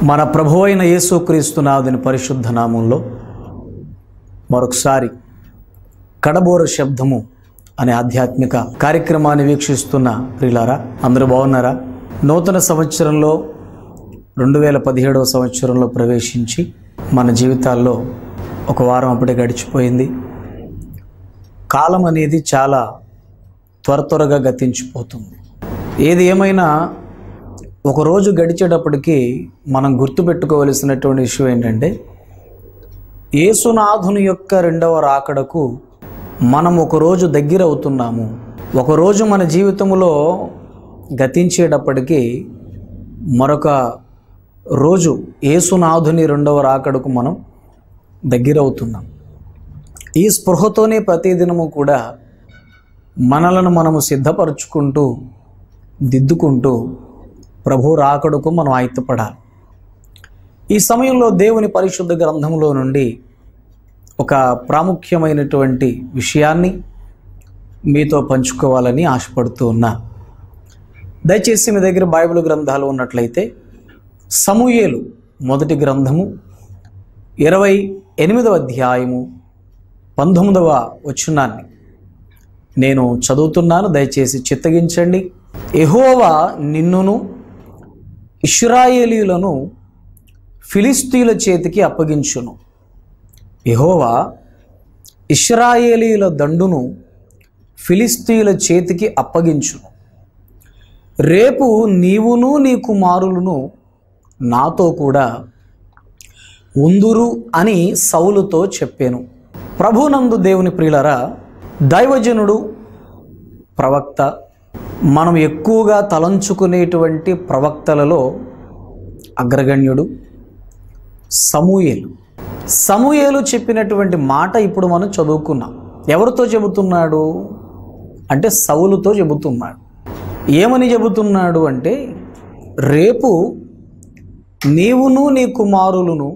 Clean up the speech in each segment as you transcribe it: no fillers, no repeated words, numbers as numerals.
మన ప్రభువైన యేసుక్రీస్తు నాథుని పరిశుద్ధ నామంలో మరొకసారి కడబోర శబ్దము అనే ఆధ్యాత్మిక కార్యక్రమాన్ని వీక్షిస్తున్న ప్రియులారా, అందరూ బాగున్నారా? నూతన సంవత్సరంలో 2017వ సంవత్సరంలో ప్రవేశించి మన జీవితాల్లో ఒక వారం అప్పుడే గడిచిపోయింది. కాలం అనేది చాలా త్వరగా గతించిపోతుంది. ఏది ఏమైనా ఒకరోజు గడిచేటప్పటికి మనం గుర్తుపెట్టుకోవలసినటువంటి విషయం ఏంటంటే, యేసునాథుని యొక్క రెండవ రాకడకు మనం ఒకరోజు దగ్గర అవుతున్నాము. ఒకరోజు మన జీవితంలో గతించేటప్పటికీ మరొక రోజు యేసునాథుని రెండవ రాకడకు మనం దగ్గర అవుతున్నాం. ఈ స్పృహతోనే ప్రతిదినము కూడా మనలను మనము సిద్ధపరచుకుంటూ దిద్దుకుంటూ ప్రభు రాకడకు మనం ఆయుత్తపడాలి. ఈ సమయంలో దేవుని పరిశుద్ధ గ్రంథంలో నుండి ఒక ప్రాముఖ్యమైనటువంటి విషయాన్ని మీతో పంచుకోవాలని ఆశపడుతూ ఉన్నా. దయచేసి మీ దగ్గర బైబిల్ గ్రంథాలు ఉన్నట్లయితే సమూయేలు మొదటి గ్రంథము 28వ అధ్యాయము 19వ వచనాన్ని నేను చదువుతున్నాను. దయచేసి చిత్తగించండి. యెహోవా నిన్నును ఇశ్రాయేలీయులను ఫిలిష్తీయుల చేతికి అప్పగించును. యెహోవా ఇశ్రాయేలీయుల దండును ఫిలిష్తీయుల చేతికి అప్పగించును. రేపు నీవును నీ కుమారులను నాతో కూడా ఉందురు అని సౌలుతో చెప్పాను. ప్రభునందు దేవుని ప్రియులరా, దైవజనుడు, ప్రవక్త, మనం ఎక్కువగా తలంచుకునేటువంటి ప్రవక్తలలో అగ్రగణ్యుడు సమూయేలు. సమూయేలు చెప్పినటువంటి మాట ఇప్పుడు మనం చదువుకున్నాం. ఎవరితో చెబుతున్నాడు అంటే సౌలుతో చెబుతున్నాడు. ఏమని చెబుతున్నాడు అంటే, రేపు నీవును నీ కుమారులను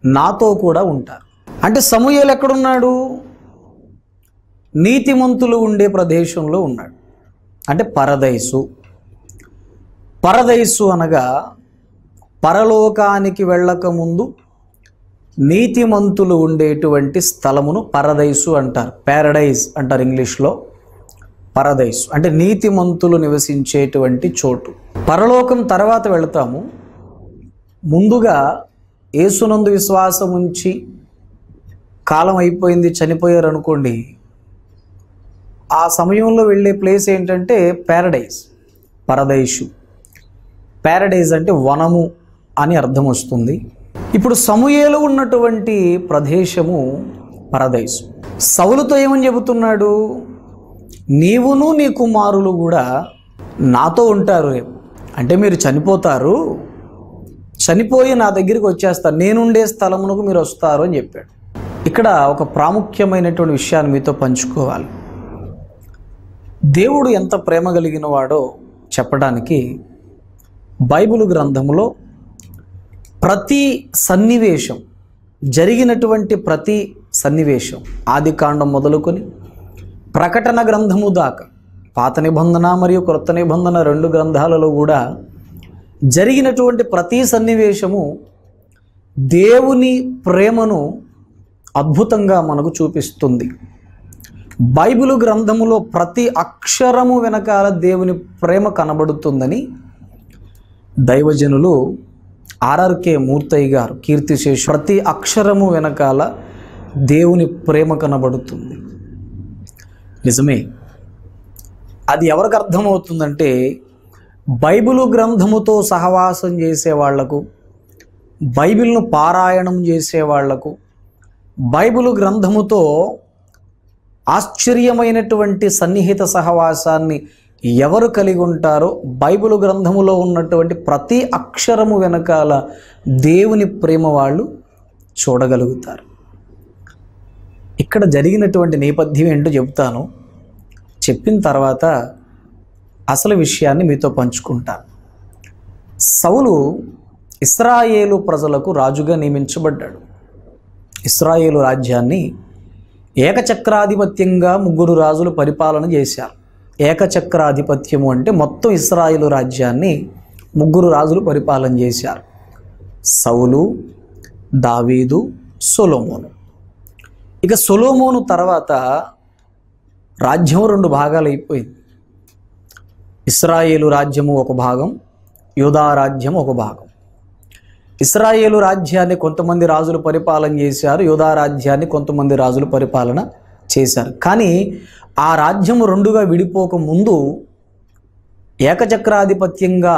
నాతో కూడా ఉంటారు. అంటే సమూయేలు ఎక్కడున్నాడు? నీతిమంతులు ఉండే ప్రదేశంలో ఉన్నాడు. అంటే పరదైసు అనగా పరలోకానికి వెళ్ళకముందు నీతిమంతులు ఉండేటువంటి స్థలమును పరదైసు అంటారు. ప్యారడైజ్ అంటారు ఇంగ్లీష్లో. పరదైసు అంటే నీతిమంతులు నివసించేటువంటి చోటు. పరలోకం తర్వాత వెళతాము. ముందుగా యేసునందు విశ్వాసం ఉంచి కాలం అయిపోయింది, చనిపోయారు అనుకోండి, ఆ సమయంలో వెళ్ళే ప్లేస్ ఏంటంటే ప్యారడైజ్, పరదైసు. ప్యారడైజ్ అంటే వనము అని అర్థం వస్తుంది. ఇప్పుడు సమూయేలు ఉన్నటువంటి ప్రదేశము పరదైసు. సౌలుతో ఏమని చెబుతున్నాడు? నీవును నీ కుమారులు కూడా నాతో ఉంటారు రేపు. అంటే మీరు చనిపోతారు, చనిపోయి నా దగ్గరికి వచ్చేస్తారు, నేనుండే స్థలమునకు మీరు వస్తారు అని చెప్పాడు. ఇక్కడ ఒక ప్రాముఖ్యమైనటువంటి విషయాన్ని మీతో పంచుకోవాలి. దేవుడు ఎంత ప్రేమ కలిగిన వాడో చెప్పడానికి బైబిల్ గ్రంథంలో ప్రతి సన్నివేశం, జరిగినటువంటి ప్రతి సన్నివేశం, ఆదికాండం మొదలుకొని ప్రకటన గ్రంథము దాకా, పాత నిబంధన మరియు క్రొత్త నిబంధన 2 గ్రంథాలలో కూడా జరిగినటువంటి ప్రతి సన్నివేశము దేవుని ప్రేమను అద్భుతంగా మనకు చూపిస్తుంది. బైబిలు గ్రంథములో ప్రతి అక్షరము వెనకాల దేవుని ప్రేమ కనబడుతుందని దైవజనులు ఆర్ఆర్కే మూర్తయ్య గారు కీర్తిశేషు. ప్రతి అక్షరము వెనకాల దేవుని ప్రేమ కనబడుతుంది. నిజమే. అది ఎవరికి అర్థమవుతుందంటే, బైబిలు గ్రంథముతో సహవాసం చేసే వాళ్లకు, బైబిల్ను పారాయణం చేసే వాళ్లకు, బైబిలు గ్రంథముతో ఆశ్చర్యమైనటువంటి సన్నిహిత సహవాసాన్ని ఎవరు కలిగి ఉంటారో, బైబిలు గ్రంథములో ఉన్నటువంటి ప్రతి అక్షరము వెనకాల దేవుని ప్రేమ వాళ్ళు చూడగలుగుతారు. ఇక్కడ జరిగినటువంటి నేపథ్యం ఏంటో చెప్తాను. చెప్పిన తర్వాత అసలు విషయాన్ని మీతో పంచుకుంటాను. సౌలు ఇశ్రాయేలు ప్రజలకు రాజుగా నియమించబడ్డాడు. ఇశ్రాయేలు రాజ్యాన్ని ఏకచక్రాధిపత్యంగా 3 రాజులు పరిపాలన చేశారు. ఏకచక్రాధిపత్యము అంటే మొత్తం ఇశ్రాయేలు రాజ్యాన్ని 3 రాజులు పరిపాలన చేశారు. సౌలు, దావీదు, సొలొమోను. ఇక సొలొమోను తర్వాత రాజ్యం 2 భాగాలు అయిపోయింది. ఇశ్రాయేలు రాజ్యము ఒక భాగం, యూదా రాజ్యం ఒక భాగం. ఇశ్రాయేలు రాజ్యాన్ని కొంతమంది రాజులు పరిపాలన చేశారు, యూదా రాజ్యాన్ని కొంతమంది రాజులు పరిపాలన చేశారు. కానీ ఆ రాజ్యము 2గా విడిపోక ముందు ఏకచక్రాధిపత్యంగా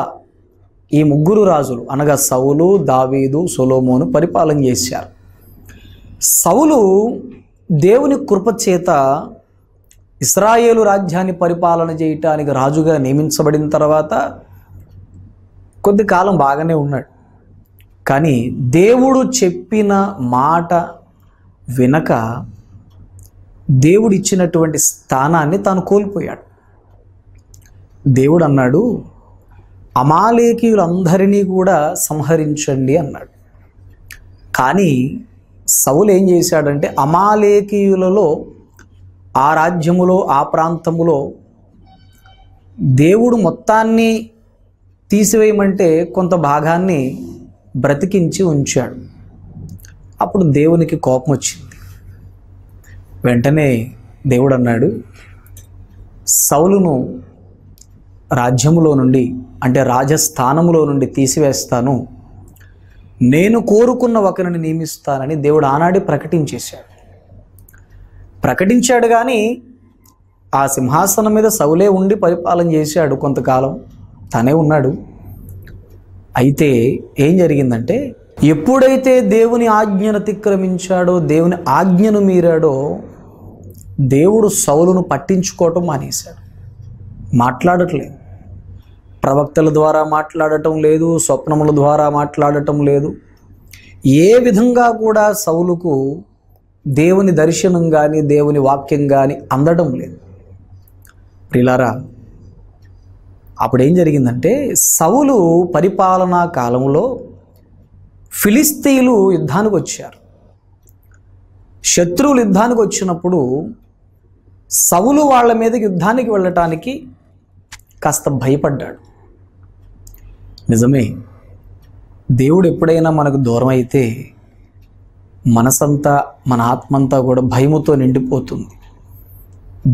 ఈ 3 రాజులు అనగా సౌలు, దావీదు, సొలొమోను పరిపాలన చేశారు. సౌలు దేవుని కృపచేత ఇశ్రాయేలు రాజ్యాన్ని పరిపాలన చేయటానికి రాజుగా నియమించబడిన తర్వాత కొద్ది కాలం బాగానే ఉన్నాడు. కానీ దేవుడు చెప్పిన మాట వినక దేవుడు ఇచ్చినటువంటి స్థానాన్ని తాను కోల్పోయాడు. దేవుడు అన్నాడు, అమాలేకీయులందరినీ కూడా సంహరించండి అన్నాడు. కానీ సౌలు ఏం చేశాడంటే అమాలేకీయులలో ఆ రాజ్యములో ఆ ప్రాంతములో దేవుడు మొత్తాన్ని తీసివేయమంటే కొంత భాగాన్ని బ్రతికించి ఉంచాడు. అప్పుడు దేవునికి కోపం వచ్చింది. వెంటనే దేవుడు అన్నాడు, సౌలును రాజ్యములో నుండి అంటే రాజస్థానములో నుండి తీసివేస్తాను, నేను కోరుకున్న ఒకరిని నియమిస్తానని దేవుడు ఆనాడే ప్రకటించాడు. కానీ ఆ సింహాసనం మీద సౌలే ఉండి పరిపాలన చేశాడు కొంతకాలం, తనే ఉన్నాడు. అయితే ఏం జరిగిందంటే ఎప్పుడైతే దేవుని ఆజ్ఞను అతిక్రమించాడో, దేవుని ఆజ్ఞను మీరాడో, దేవుడు సౌలును పట్టించుకోవటం మానేశాడు. మాట్లాడట్లేదు, ప్రవక్తల ద్వారా మాట్లాడటం లేదు, స్వప్నముల ద్వారా మాట్లాడటం లేదు. ఏ విధంగా కూడా సౌలుకు దేవుని దర్శనం కానీ దేవుని వాక్యం కానీ అందడం లేదు. ప్రియులారా, అప్పుడు ఏం జరిగిందంటే సౌలు పరిపాలనా కాలంలో ఫిలిస్తీయులు యుద్ధానికి వచ్చారు. శత్రువులు యుద్ధానికి వచ్చినప్పుడు సౌలు వాళ్ళ మీదకి యుద్ధానికి వెళ్ళటానికి కాస్త భయపడ్డాడు. నిజమే, దేవుడు ఎప్పుడైనా మనకు దూరం అయితే మనసంతా మన ఆత్మంతా కూడా భయముతో నిండిపోతుంది.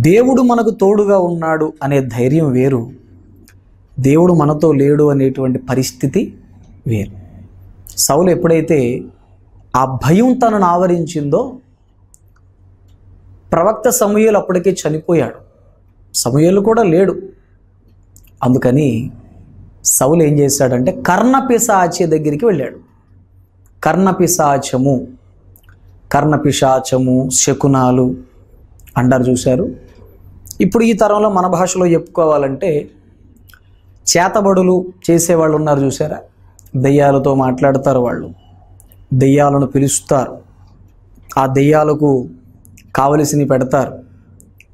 దేవుడు మనకు తోడుగా ఉన్నాడు అనే ధైర్యం వేరు, దేవుడు మనతో లేడు అనేటువంటి పరిస్థితి వేరు. సౌలు ఎప్పుడైతే ఆ భయం తనను ఆవరించిందో, ప్రవక్త సమూయేలు అప్పటికే చనిపోయాడు, సమూయేలు కూడా లేడు. అందుకని సౌలు ఏం చేశాడంటే కర్ణపిశాచి దగ్గరికి వెళ్ళాడు. కర్ణపిశాచము శకునాలు అంటారు, చూశారు. ఇప్పుడు ఈ తరంలో మన భాషలో చెప్పుకోవాలంటే చేతబడులు చేసేవాళ్ళు ఉన్నారు, చూసారా. దెయ్యాలతో మాట్లాడతారు, వాళ్ళు దెయ్యాలను పిలుస్తారు, ఆ దెయ్యాలకు కావలసినవి పెడతారు,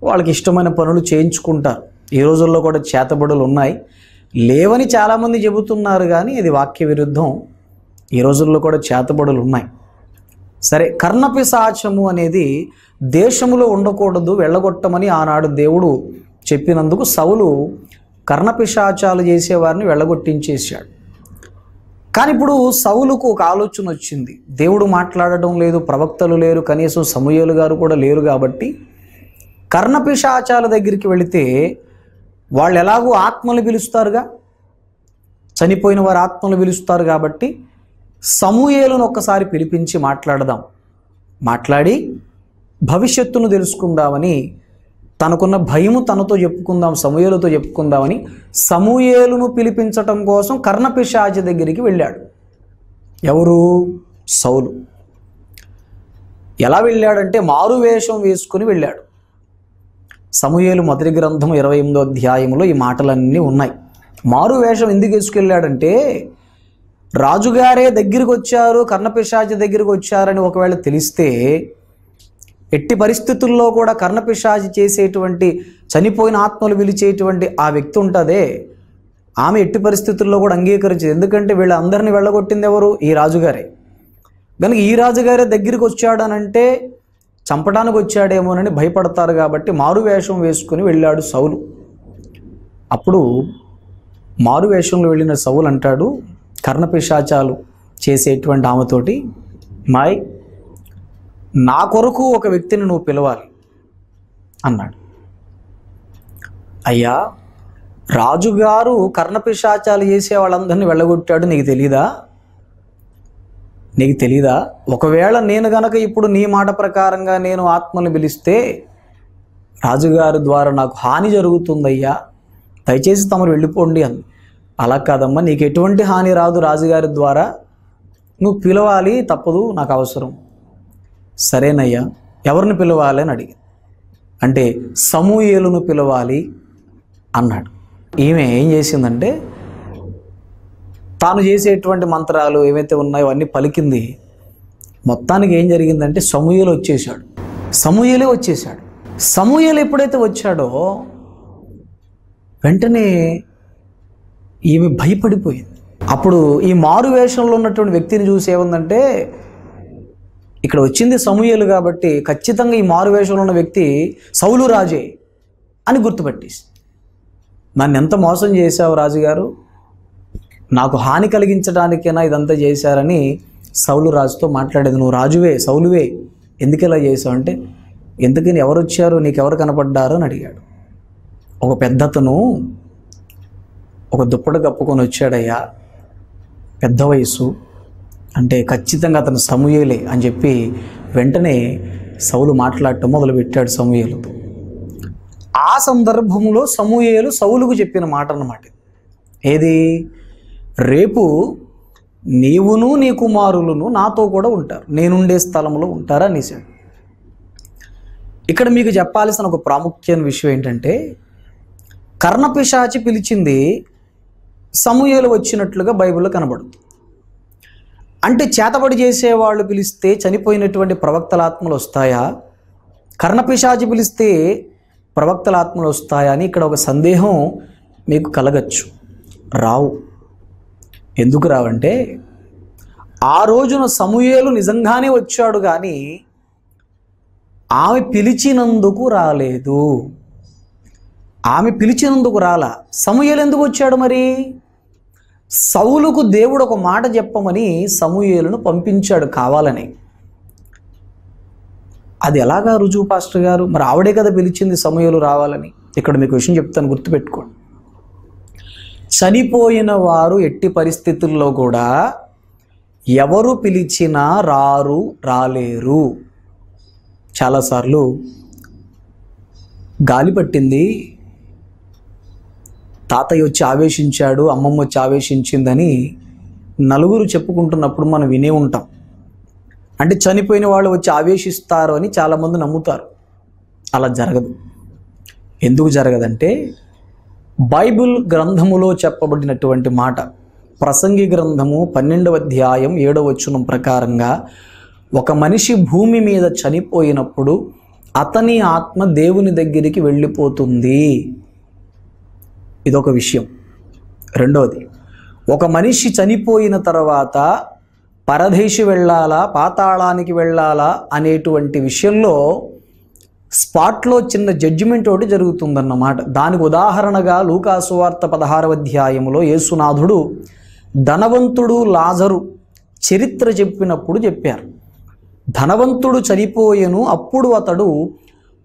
వాళ్ళకి ఇష్టమైన పనులు చేయించుకుంటారు. ఈ రోజుల్లో కూడా చేతబడులు ఉన్నాయి, లేవని చాలామంది చెబుతున్నారు, కానీ ఇది వాక్య విరుద్ధం. ఈ రోజుల్లో కూడా చేతబడులు ఉన్నాయి. సరే, కర్ణపిశాచము అనేది దేశములో ఉండకూడదు, వెళ్ళగొట్టమని ఆనాడు దేవుడు చెప్పినందుకు సౌలు కర్ణపిశాచాలు చేసేవారిని వెళ్ళగొట్టించేశాడు. కానీ ఇప్పుడు సౌలుకు ఒక ఆలోచన వచ్చింది. దేవుడు మాట్లాడటం లేదు, ప్రవక్తలు లేరు, కనీసం సమూయేలు గారు కూడా లేరు. కాబట్టి కర్ణపిశాచాల దగ్గరికి వెళితే వాళ్ళు ఎలాగో ఆత్మలు పిలుస్తారుగా, చనిపోయిన వారి ఆత్మలు పిలుస్తారు. కాబట్టి సమూయేలును ఒక్కసారి పిలిపించి మాట్లాడదాం, మాట్లాడి భవిష్యత్తును తెలుసుకుందామని, తనకున్న భయము తనతో చెప్పుకుందాం, సమూయేలుతో చెప్పుకుందామని సమూయేలును పిలిపించటం కోసం కర్ణపిశాచి దగ్గరికి వెళ్ళాడు. ఎవరు? సౌలు. ఎలా వెళ్ళాడంటే మారువేషం వేసుకుని వెళ్ళాడు. సమూయేలు మొదటి గ్రంథం 28వ అధ్యాయంలో ఈ మాటలన్నీ ఉన్నాయి. మారువేషం ఎందుకు వేసుకెళ్ళాడంటే రాజుగారే దగ్గరికి వచ్చారు, కర్ణపిశాచి దగ్గరికి వచ్చారని ఒకవేళ తెలిస్తే ఎట్టి పరిస్థితుల్లో కూడా కర్ణపిశాచి చేసేటువంటి, చనిపోయిన ఆత్మలు పిలిచేటువంటి ఆ వ్యక్తి ఉంటుందే, ఆమె ఎట్టి పరిస్థితుల్లో కూడా అంగీకరించదు. ఎందుకంటే వీళ్ళందరినీ వెళ్ళగొట్టింది ఎవరు? ఈ రాజుగారే. కనుక ఈ రాజుగారే దగ్గరికి వచ్చాడనంటే చంపడానికి వచ్చాడేమోనని భయపడతారు. కాబట్టి మారువేషం వేసుకుని వెళ్ళాడు సౌలు. అప్పుడు మారువేషంలో వెళ్ళిన సౌలు అంటాడు, కర్ణపిశాచాలు చేసేటువంటి ఆమెతోటి, మాయ్ నా కొరకు ఒక వ్యక్తిని నువ్వు పిలవాలి అన్నాడు. అయ్యా, రాజుగారు కర్ణపిశాచాలు చేసే వాళ్ళందరినీ వెళ్ళగొట్టాడు, నీకు తెలీదా? ఒకవేళ నేను గనక ఇప్పుడు నీ మాట ప్రకారంగా నేను ఆత్మను పిలిస్తే రాజుగారి ద్వారా నాకు హాని జరుగుతుందయ్యా, దయచేసి తమరు వెళ్ళిపోండి అంది. అలా కాదమ్మా, నీకు ఎటువంటి హాని రాదు, రాజుగారి ద్వారా నువ్వు పిలవాలి, తప్పదు, నాకు అవసరం. సరేనయ్యా, ఎవరిని పిలవాలి అని అడిగి, అంటే సమూయేలును పిలవాలి అన్నాడు. ఈమె ఏం చేసిందంటే తాను చేసేటువంటి మంత్రాలు ఏవైతే ఉన్నాయో అన్నీ పలికింది. మొత్తానికి ఏం జరిగిందంటే సమూయేలు వచ్చేసాడు. సమూయేలు ఎప్పుడైతే వచ్చాడో వెంటనే ఈమె భయపడిపోయింది. అప్పుడు ఈ మారు వేషంలో ఉన్నటువంటి వ్యక్తిని చూసి ఏముందంటే, ఇక్కడ వచ్చింది సమూయేలు కాబట్టి ఖచ్చితంగా ఈ మారు వేషంలో ఉన్న వ్యక్తి సౌలు రాజే అని గుర్తుపట్టేసి, నన్ను ఎంత మోసం చేశావు రాజుగారు, నాకు హాని కలిగించడానికైనా ఇదంతా చేశారని సౌలు రాజుతో మాట్లాడేది. నువ్వు రాజువే, సౌలువే, ఎందుకు ఇలా చేసావు అంటే, ఎందుకని ఎవరు వచ్చారు, నీకెవరు కనపడ్డారు అని అడిగాడు. ఒక పెద్దతను ఒక దుప్పటి కప్పుకొని వచ్చాడయ్యా, పెద్ద వయసు, అంటే ఖచ్చితంగా అతను సమూయేలే అని చెప్పి వెంటనే సౌలు మాట్లాడటం మొదలుపెట్టాడు సమూయేలుతో. ఆ సందర్భంలో సమూయేలు సౌలుకు చెప్పిన మాట అన్నమాట. ఏది? రేపు నీవును నీ కుమారులను నాతో కూడా ఉంటారు, నేనుండే స్థలంలో ఉంటారా అనేసాడు. ఇక్కడ మీకు చెప్పాల్సిన ఒక ప్రాముఖ్యమైన విషయం ఏంటంటే, కర్ణపిశాచి పిలిచింది సమూయేలు వచ్చినట్లుగా బైబిల్లో కనబడుతుంది. అంటే చేతబడి చేసేవాళ్ళు పిలిస్తే చనిపోయినటువంటి ప్రవక్తల ఆత్మలు వస్తాయా, కర్ణపిశాచి పిలిస్తే ప్రవక్తల ఆత్మలు వస్తాయా అని ఇక్కడ ఒక సందేహం మీకు కలగచ్చు. రావు. ఎందుకు రావంటే, ఆ రోజున సమూయేలు నిజంగానే వచ్చాడు కానీ ఆమె పిలిచినందుకు రాలేదు. సమూయేలు ఎందుకు వచ్చాడు మరి? సౌలుకు దేవుడు ఒక మాట చెప్పమని సమూయేలును పంపించాడు కావాలని. అది ఎలాగా రుజువు పాస్టర్ గారు? మరి ఆవిడే కదా పిలిచింది సమూయేలు రావాలని. ఇక్కడ మీకు విషయం చెప్తాను, గుర్తుపెట్టుకోండి. చనిపోయిన వారు ఎట్టి పరిస్థితుల్లో కూడా ఎవరు పిలిచినా రాలేరు. చాలాసార్లు గాలి పట్టింది, తాతయ్య వచ్చి ఆవేశించాడు, అమ్మమ్మ వచ్చి ఆవేశించిందని నలుగురు చెప్పుకుంటున్నప్పుడు మనం వినే ఉంటాం. అంటే చనిపోయిన వాళ్ళు వచ్చి ఆవేశిస్తారు అని చాలామంది నమ్ముతారు. అలా జరగదు. ఎందుకు జరగదంటే, బైబిల్ గ్రంథములో చెప్పబడినటువంటి మాట, ప్రసంగి గ్రంథము 12వ అధ్యాయం 7వ వచనం ప్రకారంగా ఒక మనిషి భూమి మీద చనిపోయినప్పుడు అతని ఆత్మ దేవుని దగ్గరికి వెళ్ళిపోతుంది. ఇదొక విషయం. రెండవది, ఒక మనిషి చనిపోయిన తర్వాత పరదేశి వెళ్ళాలా, పాతాళానికి వెళ్ళాలా అనేటువంటి విషయంలో స్పాట్లో చిన్న జడ్జిమెంట్ ఒకటి జరుగుతుందన్నమాట. దానికి ఉదాహరణగా లూకా సువార్త 16వ అధ్యాయంలో యేసునాథుడు ధనవంతుడు లాజరు చరిత్ర చెప్పినప్పుడు చెప్పారు. ధనవంతుడు చనిపోయెను, అప్పుడు అతడు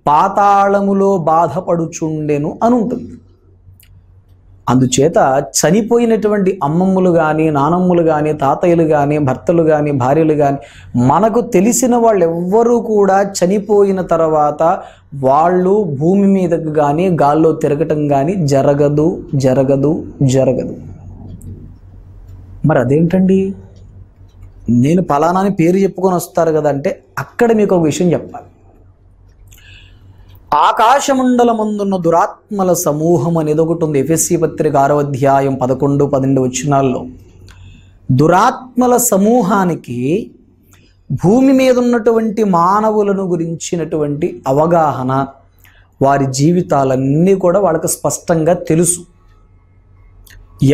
పాతాళములో బాధపడుచుండెను అని ఉంటుంది. అందుచేత చనిపోయినటువంటి అమ్మమ్మలు కానీ, నానమ్మలు కానీ, తాతయ్యలు కానీ, భర్తలు కానీ, భార్యలు కానీ, మనకు తెలిసిన వాళ్ళు ఎవ్వరూ కూడా చనిపోయిన తర్వాత వాళ్ళు భూమి మీదకు కానీ గాల్లో తిరగటం కానీ జరగదు. మరి అదేంటండి, నేను ఫలానాని పేరు చెప్పుకొని వస్తారు కదా అంటే, అక్కడ మీకు ఒక విషయం చెప్పాలి. ఆకాశమండలమందున్న దురాత్మల సమూహం అనేది ఒకటి ఉంది. ఎఫెసీ పత్రిక 6వ అధ్యాయం 11, 12 వచనాల్లో దురాత్మల సమూహానికి భూమి మీద ఉన్నటువంటి మానవులను గురించినటువంటి అవగాహన, వారి జీవితాలన్నీ కూడా వాళ్ళకి స్పష్టంగా తెలుసు.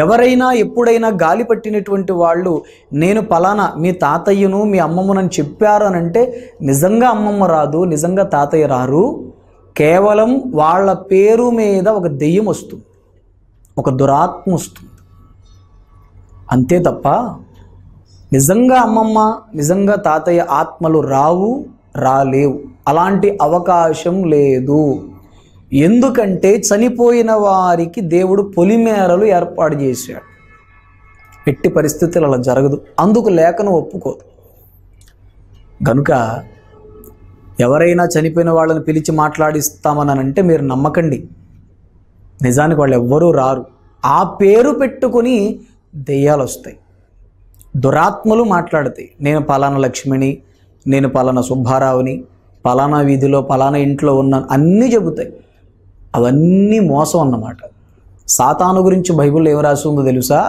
ఎవరైనా ఎప్పుడైనా గాలి పట్టినటువంటి వాళ్ళు, నేను పలానా మీ తాతయ్యను మీ అమ్మమ్మనని చెప్పారు అని అంటే, నిజంగా అమ్మమ్మ రాదు, నిజంగా తాతయ్య రారు. కేవలం వాళ్ళ పేరు మీద ఒక దెయ్యం వస్తుంది, ఒక దురాత్మ వస్తుంది, అంతే తప్ప నిజంగా అమ్మమ్మ, నిజంగా తాతయ్య ఆత్మలు రాలేవు. అలాంటి అవకాశం లేదు. ఎందుకంటే చనిపోయిన వారికి దేవుడు పొలిమేరలు ఏర్పాటు చేశాడు. ఎట్టి పరిస్థితులు అలా జరగదు. అందుకు లేఖనం ఒప్పుకోదు. కనుక ఎవరైనా చనిపోయిన వాళ్ళని పిలిచి మాట్లాడిస్తామని అంటే మీరు నమ్మకండి. నిజానికి వాళ్ళు ఎవ్వరూ రారు. ఆ పేరు పెట్టుకొని దెయ్యాలు వస్తాయి, దురాత్మలు మాట్లాడతాయి. నేను పలానా లక్ష్మిని, నేను పలానా సుబ్బారావుని, పలానా వీధిలో పలానా ఇంట్లో ఉన్నాను అన్నీ చెబుతాయి. అవన్నీ మోసం అన్నమాట. సాతాను గురించి బైబిల్లో ఏం రాసి ఉందో తెలుసా?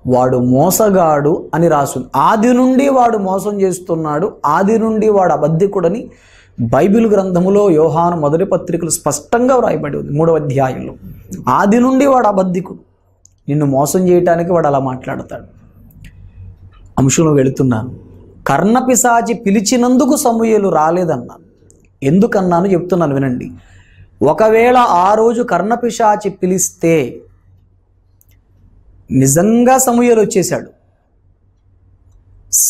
వాడు మోసగాడు అని రాసింది. ఆది నుండి వాడు మోసం చేస్తున్నాడు, ఆది నుండి వాడు అబద్ధికుడని బైబిల్ గ్రంథములో యోహాను మొదటి పత్రికలు స్పష్టంగా వ్రాయబడి ఉంది 3వ అధ్యాయంలో. ఆది నుండి వాడు అబద్ధికుడు, నిన్ను మోసం చేయటానికి వాడు అలా మాట్లాడతాడు. అంశంలో వెళుతున్నాను. కర్ణపిశాచి పిలిచినందుకు సమూయేలు రాలేదన్నాను. ఎందుకన్నాను చెప్తున్నాను వినండి. ఒకవేళ ఆ రోజు కర్ణపిశాచి పిలిస్తే నిజంగా సమూయేలు వచ్చేశాడు.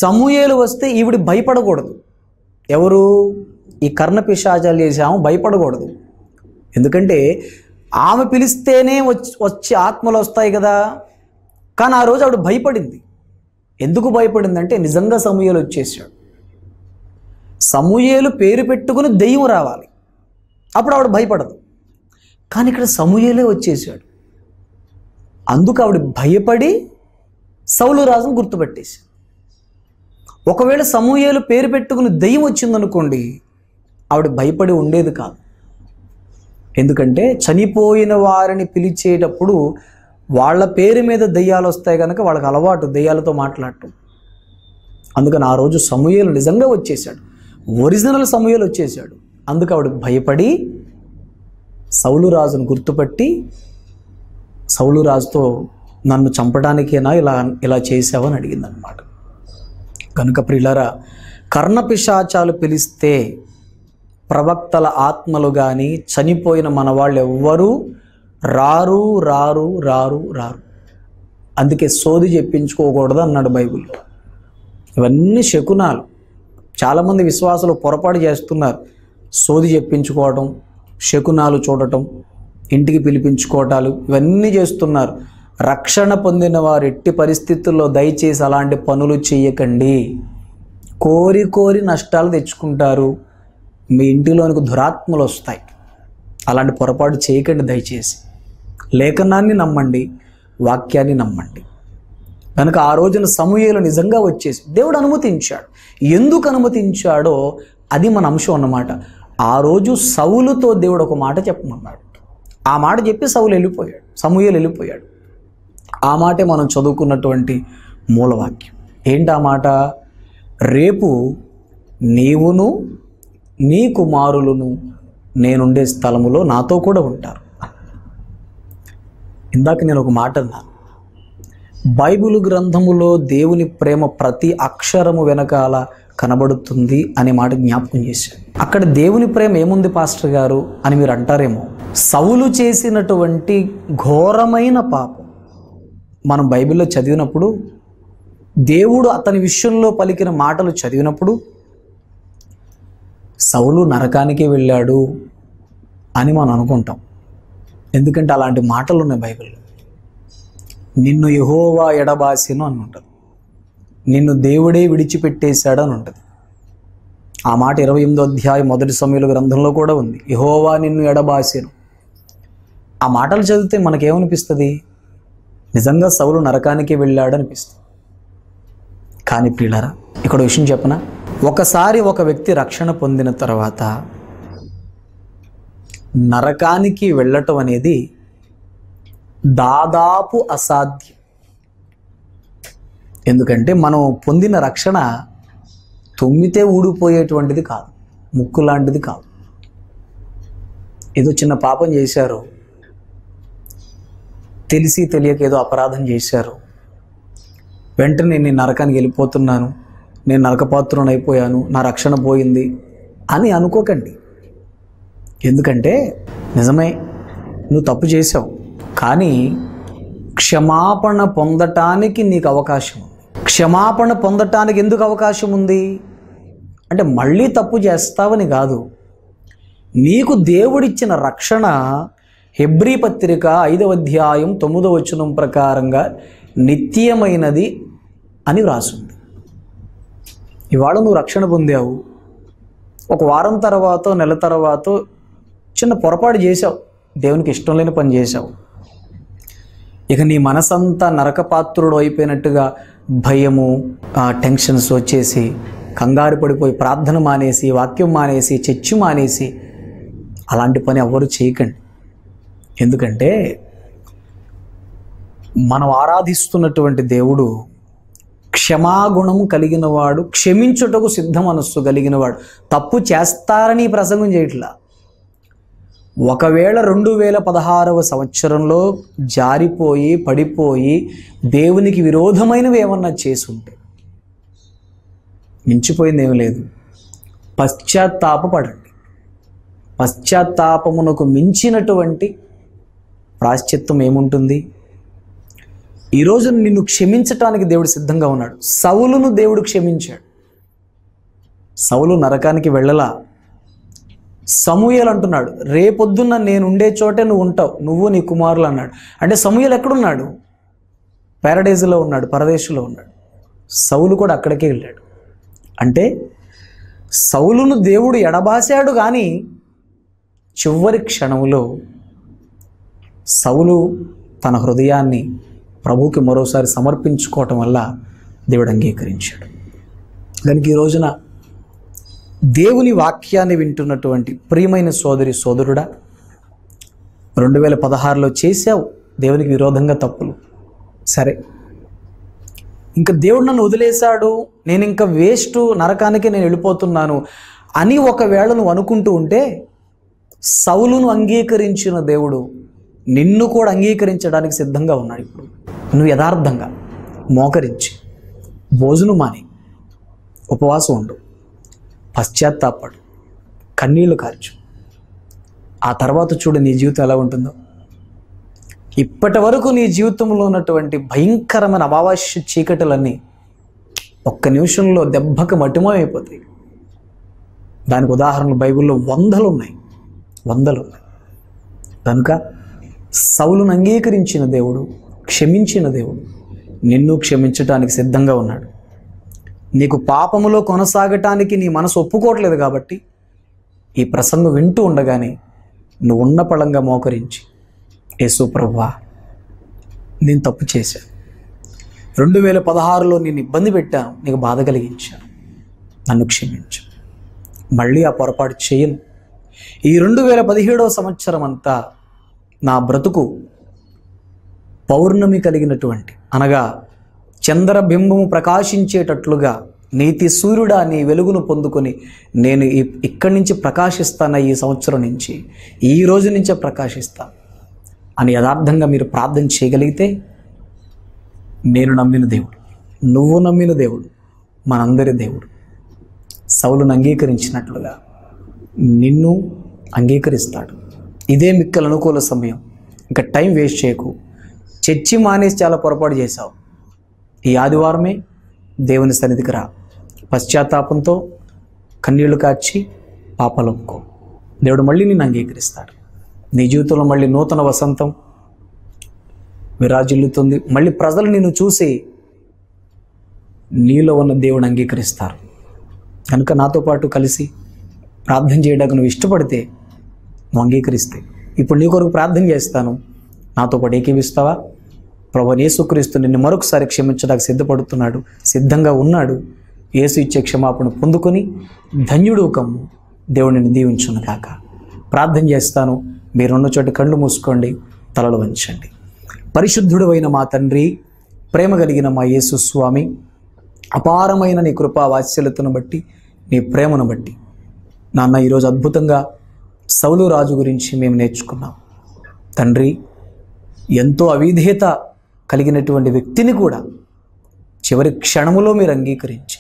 సమూయేలు వస్తే ఈవిడ భయపడకూడదు. ఎవరు? ఈ కర్ణపిశాచాలు చేసాము భయపడకూడదు. ఎందుకంటే ఆమె పిలిస్తేనే వచ్చి ఆత్మలు వస్తాయి కదా. కానీ ఆ రోజు ఆవిడ భయపడింది. ఎందుకు భయపడిందంటే నిజంగా సమూయేలు వచ్చేసాడు. సమూయేలు పేరు పెట్టుకుని దెయ్యం రావాలి, అప్పుడు ఆవిడ భయపడదు. కానీ ఇక్కడ సమూయేలే వచ్చేసాడు. అందుకు ఆవిడ భయపడి సౌలు రాజును గుర్తుపట్టేసి. ఒకవేళ సమూయేలు పేరు పెట్టుకుని దెయ్యం వచ్చిందనుకోండి, ఆవిడ భయపడి ఉండేది కాదు. ఎందుకంటే చనిపోయిన వారిని పిలిచేటప్పుడు వాళ్ళ పేరు మీద దెయ్యాలు వస్తాయి కనుక వాళ్ళకి అలవాటు దెయ్యాలతో మాట్లాడటం. అందుకని ఆ రోజు సమూయేలు నిజంగా వచ్చేసాడు, ఒరిజినల్ సమూయేలు వచ్చేసాడు. అందుకు ఆవిడ భయపడి సౌలు రాజును గుర్తుపట్టి సౌలు రాజుతో నన్ను చంపడానికేనా ఇలా చేసావని అడిగిందనమాట. కనుక ప్రియులారా, కర్ణపిశాచాలు పిలిస్తే ప్రవక్తల ఆత్మలు కానీ చనిపోయిన మన వాళ్ళు ఎవ్వరూ రారు రారు రారు రారు. అందుకే సోది చెప్పించుకోకూడదు అన్నాడు బైబిల్లో. ఇవన్నీ శకునాలు. చాలామంది విశ్వాసులు పొరపాటు చేస్తున్నారు. సోది చెప్పించుకోవటం, శకునాలు చూడటం, ఇంటికి పిలిపించుకోవటాలు ఇవన్నీ చేస్తున్నారు. రక్షణ పొందిన వారు ఎట్టి పరిస్థితుల్లో దయచేసి అలాంటి పనులు చేయకండి. కోరి నష్టాలు తెచ్చుకుంటారు. మీ ఇంటిలోనికి దురాత్మలు వస్తాయి. అలాంటి పొరపాటు చేయకండి దయచేసి. లేఖనాన్ని నమ్మండి, వాక్యాన్ని నమ్మండి. కనుక ఆ రోజున సమూయేలు నిజంగా వచ్చేసి దేవుడు అనుమతించాడు. ఎందుకు అనుమతించాడో అది మన అంశం అన్నమాట. ఆ రోజు సౌలుతో దేవుడు ఒక మాట చెప్పమన్నాడు. ఆ మాట చెప్పి సమూయేలు వెళ్ళిపోయాడు. ఆ మాటే మనం చదువుకున్నటువంటి మూలవాక్యం. ఏంటి ఆ మాట? రేపు నీవును నీ కుమారులను నేనుండే స్థలములో నాతో కూడా ఉంటారు. ఇందాక నేను ఒక మాట అన్నాను, బైబిల్ గ్రంథములో దేవుని ప్రేమ ప్రతి అక్షరము వెనకాల కనబడుతుంది అనే మాట జ్ఞాపకం చేశాను. అక్కడ దేవుని ప్రేమ ఏముంది పాస్టర్ గారు అని మీరు అంటారేమో. సౌలు చేసినటువంటి ఘోరమైన పాపం మనం బైబిల్లో చదివినప్పుడు, దేవుడు అతని విషయంలో పలికిన మాటలు చదివినప్పుడు సౌలు నరకానికే వెళ్ళాడు అని మనం అనుకుంటాం. ఎందుకంటే అలాంటి మాటలు ఉన్నాయి బైబిల్లో. నిన్ను యెహోవా ఎడబాసెను అని ఉంటుంది, నిన్ను దేవుడే విడిచిపెట్టేశాడు అని ఉంటుంది. ఆ మాట 28వ అధ్యాయం 1 సమూయేలు గ్రంథంలో కూడా ఉంది. యెహోవా నిన్ను ఎడబాసెను. ఆ మాటలు చదివితే మనకేమనిపిస్తుంది? నిజంగా సౌలు నరకానికి వెళ్ళాడు అనిపిస్తుంది. కానీ ప్రియులారా, ఇక్కడ విషయం చెప్పనా? ఒకసారి ఒక వ్యక్తి రక్షణ పొందిన తర్వాత నరకానికి వెళ్ళటం అనేది దాదాపు అసాధ్యం. ఎందుకంటే మనం పొందిన రక్షణ తుమ్మితే ఊడిపోయేటువంటిది కాదు, ముక్కు లాంటిది కాదు. ఏదో చిన్న పాపం చేశారు, తెలిసి తెలియక ఏదో అపరాధం చేశారు, వెంటనే నేను నరకానికి వెళ్ళిపోతున్నాను, నేను నరకపాత్రుని అయిపోయాను, నా రక్షణ పోయింది అని అనుకోకండి. ఎందుకంటే నిజమే నువ్వు తప్పు చేసావు, కానీ క్షమాపణ పొందటానికి నీకు అవకాశం ఉంది. క్షమాపణ పొందటానికి ఎందుకు అవకాశం ఉంది అంటే మళ్ళీ తప్పు చేస్తావని కాదు. నీకు దేవుడిచ్చిన రక్షణ హెబ్రీ పత్రిక 5వ అధ్యాయం 9వ వచనం ప్రకారంగా నిత్యమైనది అని వ్రాసింది. ఇవాళ నువ్వు రక్షణ పొందావు, ఒక వారం తర్వాత నెల తర్వాత చిన్న పొరపాటు చేసావు, దేవునికి ఇష్టం లేని పని చేసావు. ఇక నీ మనసంతా నరకపాత్రుడు అయిపోయినట్టుగా భయము, టెన్షన్స్ వచ్చేసి కంగారు పడిపోయి ప్రార్థన మానేసి, వాక్యం మానేసి, చర్చి మానేసి అలాంటి పని ఎవ్వరూ చేయకండి. ఎందుకంటే మనం ఆరాధిస్తున్నటువంటి దేవుడు క్షమాగుణము కలిగినవాడు, క్షమించుటకు సిద్ధ మనస్సు కలిగినవాడు. తప్పు చేస్తారని ప్రసంగం చేయట్లా. ఒకవేళ 2016వ సంవత్సరంలో జారిపోయి పడిపోయి దేవునికి విరోధమైనవి ఏమన్నా చేసుంటే మించిపోయింది ఏమీ లేదు. పశ్చాత్తాపపడండి. పశ్చాత్తాపమునకు మించినటువంటి ప్రాశ్చిత్తం ఏముంటుంది? ఈరోజు నిన్ను క్షమించటానికి దేవుడు సిద్ధంగా ఉన్నాడు. సౌలును దేవుడు క్షమించాడు. సౌలు నరకానికి వెళ్ళలా. సమూయేలు అంటున్నాడు, రేపొద్దున్న నేను ఉండే చోటే నువ్వు ఉంటావు, నువ్వు నీ కుమారులు అన్నాడు. అంటే సమూయేలు ఎక్కడున్నాడు? పారడైజ్లో ఉన్నాడు, పరదేశంలో ఉన్నాడు. సౌలు కూడా అక్కడికే వెళ్ళాడు. అంటే సౌలును దేవుడు ఎడబాశాడు, కానీ చివరి క్షణంలో సౌలు తన హృదయాన్ని ప్రభువుకి మరోసారి సమర్పించుకోవటం వల్ల దేవుడు అంగీకరించాడు. దానికి ఈ రోజున దేవుని వాక్యాన్ని వింటున్నటువంటి ప్రియమైన సోదరి సోదరుడా, 2016లో చేశావు దేవునికి విరోధంగా తప్పులు, సరే ఇంకా దేవుడు నన్ను వదిలేశాడు, నేను ఇంకా వేస్ట్, నరకానికి నేను వెళ్ళిపోతున్నాను అని ఒకవేళ నువ్వు అనుకుంటూ ఉంటే, సౌలును అంగీకరించిన దేవుడు నిన్ను కూడా అంగీకరించడానికి సిద్ధంగా ఉన్నాడు. ఇప్పుడు నువ్వు యథార్థంగా మోకరించి భోజనం మాని ఉపవాసం ఉండు, పశ్చాత్తాపడు, కన్నీళ్లు కార్చు. ఆ తర్వాత చూడు నీ జీవితం ఎలా ఉంటుందో. ఇప్పటి వరకు నీ జీవితంలో ఉన్నటువంటి భయంకరమైన అమావాస్య చీకటులన్నీ ఒక్క నిమిషంలో దెబ్బకు మటిమమైపోతాయి. దానికి ఉదాహరణలు బైబిల్లో వందలు ఉన్నాయి. కనుక సౌలును అంగీకరించిన దేవుడు, క్షమించిన దేవుడు నిన్ను క్షమించటానికి సిద్ధంగా ఉన్నాడు. నీకు పాపములో కొనసాగటానికి నీ మనసు ఒప్పుకోవట్లేదు కాబట్టి ఈ ప్రసంగం వింటూ ఉండగానే నువ్వు ఉన్న పళంగా మోకరించి, యేసు ప్రభువా, నేను తప్పు చేశాను, 2016లో నేను ఇబ్బంది పెట్టాను, నీకు బాధ కలిగించాను, నన్ను క్షమించు, మళ్ళీ ఆ పొరపాటు చేయను. ఈ 2017వ సంవత్సరం అంతా నా బ్రతుకు పౌర్ణమి కలిగినటువంటి, అనగా చంద్రబింబము ప్రకాశించేటట్లుగా నీతి సూర్యుడా నీ వెలుగును పొందుకొని నేను ఇక్కడి నుంచి ప్రకాశిస్తాను, ఈ సంవత్సరం నుంచి, ఈ రోజు నుంచే ప్రకాశిస్తాను అని యథార్థంగా మీరు ప్రార్థన చేయగలిగితే, నేను నమ్మిన దేవుడు, నువ్వు నమ్మిన దేవుడు, మనందరి దేవుడు సౌలును అంగీకరించినట్లుగా నిన్ను అంగీకరిస్తాడు. ఇదే మిక్కల అనుకూల సమయం. ఇంకా టైం వేస్ట్ చేయకు. చర్చి మానేసి చాలా పొరపాటు చేశావు. ఈ ఆదివారమే దేవుని సన్నిధికి రా, పశ్చాత్తాపంతో కన్నీళ్లు కార్చి పాపాలు ఒప్పుకో. దేవుడు మళ్ళీ నిన్ను అంగీకరిస్తాడు. నీ జీవితంలో మళ్ళీ నూతన వసంతం విరాజిల్లుతుంది. మళ్ళీ ప్రజలు నిన్ను చూసి నీలో ఉన్న దేవుని అంగీకరిస్తారు. కనుక నాతో పాటు కలిసి ప్రార్థన చేయడానికి నువ్వు ఇష్టపడితే, నువ్వు అంగీకరిస్తే, ఇప్పుడు నీ కొరకు ప్రార్థన చేస్తాను, నాతో పాటు ఏకీవిస్తావా? ప్రభువైన యేసుక్రీస్తు నిన్ను మరొకసారి క్షమించడానికి సిద్ధపడుతున్నాడు, సిద్ధంగా ఉన్నాడు. యేసు ఇచ్చే క్షమాపణ పొందుకొని ధన్యుడు కమ్ము. దేవుడు నిన్ను దీవించును కాక. ప్రార్థన చేస్తాను. మీరున్న చోట కళ్ళు మూసుకోండి, తలలు వంచండి. పరిశుద్ధుడు అయిన మా తండ్రి, ప్రేమ కలిగిన మా యేసు స్వామి, అపారమైన నీ కృపా వాత్సల్యతను బట్టి, నీ ప్రేమను బట్టి నాన్న ఈరోజు అద్భుతంగా సౌలు రాజు గురించి మేము నేర్చుకున్నాం. తండ్రి, ఎంతో అవిధేయత కలిగినటువంటి వ్యక్తిని కూడా చివరి క్షణములో మీరు అంగీకరించి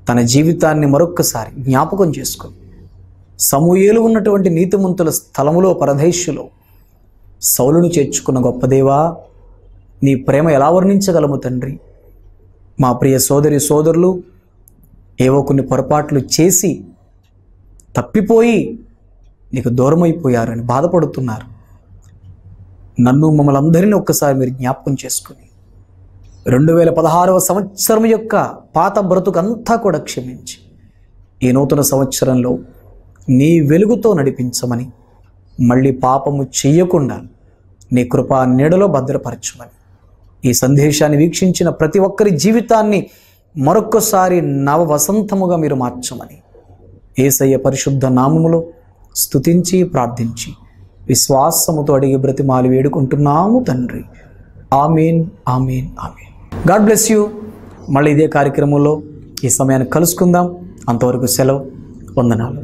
తన జీవితాన్ని మరొక్కసారి జ్ఞాపకం చేసుకొని, సమూయేలు ఉన్నటువంటి నీతిమంతుల స్థలములో పరదేశులో సౌలును చేర్చుకున్న గొప్ప దేవా, నీ ప్రేమ ఎలా వర్ణించగలము తండ్రి. మా ప్రియ సోదరులు ఏవో కొన్ని పొరపాట్లు చేసి తప్పిపోయి నీకు దూరమైపోయారని బాధపడుతున్నారు. నన్ను మమ్మల్ని అందరినీ ఒక్కసారి మీరు జ్ఞాపకం చేసుకుని 2016వ సంవత్సరం యొక్క పాత బ్రతుకంతా కూడా క్షమించి ఈ నూతన సంవత్సరంలో నీ వెలుగుతో నడిపించమని, మళ్ళీ పాపము చెయ్యకుండా నీ కృపా నీడలో భద్రపరచమని, ఈ సందేశాన్ని వీక్షించిన ప్రతి ఒక్కరి జీవితాన్ని మరొక్కసారి నవ వసంతముగా మీరు మార్చమని యేసయ్య పరిశుద్ధ నామములో స్తుతించి ప్రార్థించి విశ్వాసముతో అడిగి బ్రతిమాలి వేడుకుంటున్నాము తండ్రి. ఆమేన్, ఆమేన్, ఆమేన్. God bless you. మళ్ళీ ఇదే కార్యక్రమంలో ఈ సమయాన్ని కలుసుకుందాం. అంతవరకు సెలవు. వందనాలు.